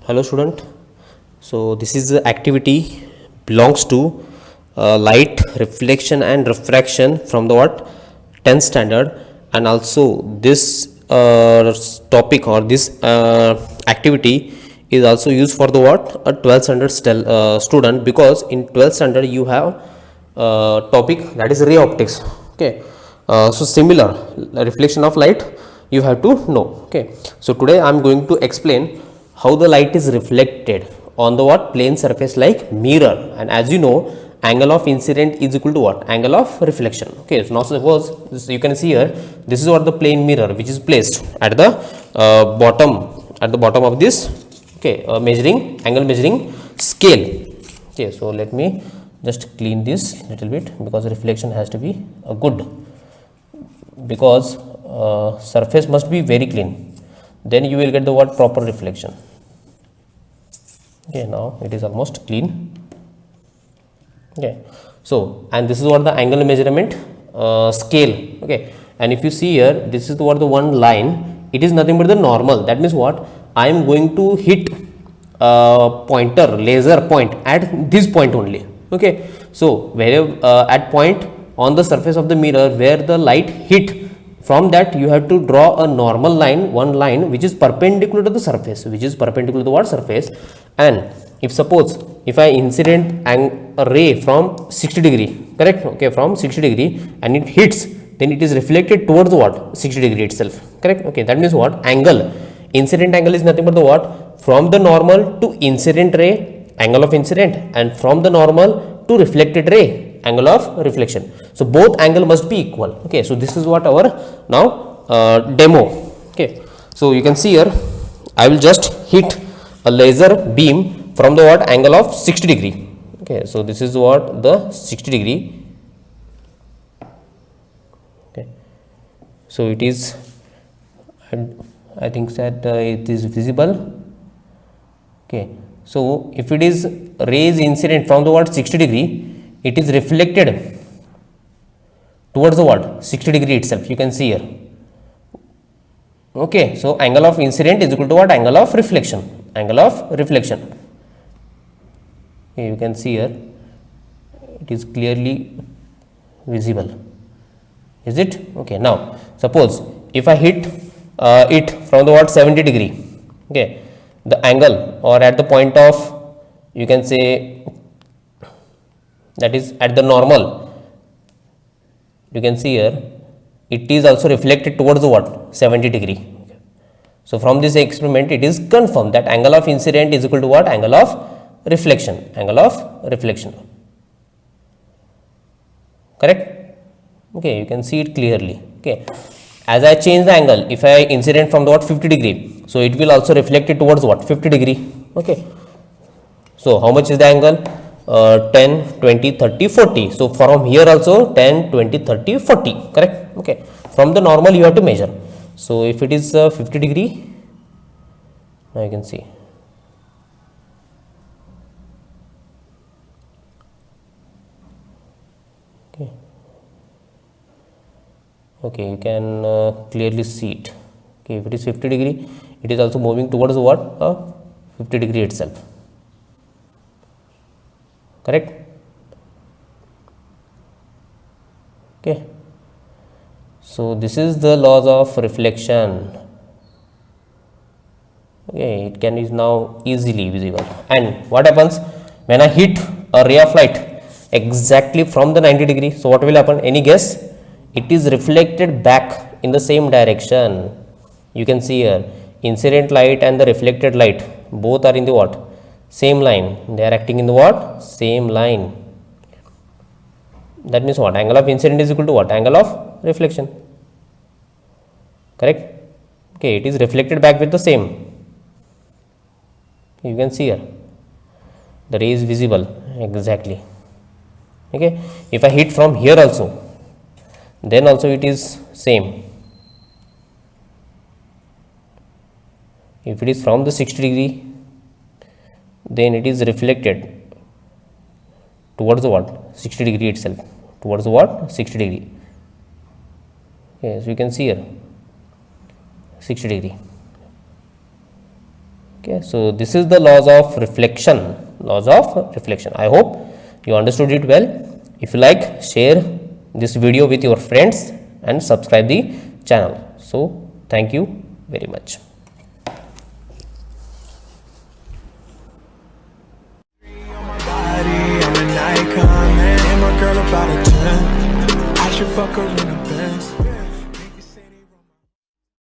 Hello student. So this is the activity belongs to light reflection and refraction from the what 10th standard, and also this topic or this activity is also used for the what a 12th standard student, because in 12th standard you have topic that is ray optics. Okay, so similar reflection of light you have to know. Okay, so today I am going to explain how the light is reflected on the what plane surface like mirror, and as you know, angle of incident is equal to what angle of reflection. Okay, so now suppose this, you can see here, this is what the plane mirror which is placed at the bottom of this. Okay, measuring angle measuring scale. Okay, so let me just clean this little bit, because reflection has to be good, because surface must be very clean, then you will get the what proper reflection. Okay, now it is almost clean. Okay, so and this is what the angle measurement scale. Okay, and if you see here, this is what the one line, it is nothing but the normal. That means what I am going to hit pointer laser point at this point only. Okay, so wherever at point on the surface of the mirror where the light hit, from that you have to draw a normal line, one line which is perpendicular to the surface, to what surface. And if suppose if I incident a ray from 60 degree, correct? Okay, from 60 degree, and it hits, then it is reflected towards what 60 degree itself, correct? Okay, that means what angle, incident angle is nothing but the what from the normal to incident ray, angle of incident, and from the normal to reflected ray, angle of reflection. So both angle must be equal. Okay, so this is what our now demo. Okay, so you can see here, I will just hit a laser beam from the what angle of 60 degree. Okay, so this is what the 60 degree. Okay, so it is, I think that it is visible. Okay, so if it is rays incident from the what 60 degree, it is reflected towards the what 60 degree itself, you can see here. Okay, so angle of incident is equal to what angle of reflection, Okay, you can see here, it is clearly visible, is it? Okay, now suppose if I hit it from the what 70 degree, okay, the angle or at the point of, you can say, that is at the normal, you can see here, it is also reflected towards the what 70 degree. Okay. So from this experiment it is confirmed that angle of incident is equal to what angle of reflection, correct? Okay, you can see it clearly. Okay, as I change the angle, if I incident from the what 50 degree, so it will also reflect it towards what 50 degree. Okay, so how much is the angle? 10, 20, 30, 40. So from here also 10, 20, 30, 40, correct? Okay, from the normal you have to measure. So if it is 50 degree, now you can see. Okay, okay, you can clearly see it. Okay, if it is 50 degree, it is also moving towards what 50 degree itself, correct? Okay, so this is the laws of reflection. Okay, it can is now easily visible. And what happens when I hit a ray of light exactly from the 90 degree? So what will happen? Any guess? It is reflected back in the same direction. You can see here, incident light and the reflected light both are in the what same line, they are acting in the what same line. That means what angle of incident is equal to what angle of reflection, correct? Okay, it is reflected back with the same. You can see here, the ray is visible exactly. Okay, if I hit from here also, then also it is same. If it is from the 60 degree, then it is reflected towards the what 60 degree itself, towards the what 60 degree. Okay, so you can see here 60 degree. Okay, so this is the laws of reflection. I hope you understood it well. If you like, share this video with your friends and subscribe the channel. So thank you very much. I'm an icon, man. And my girl about a 10. I should fuck her in a Benz.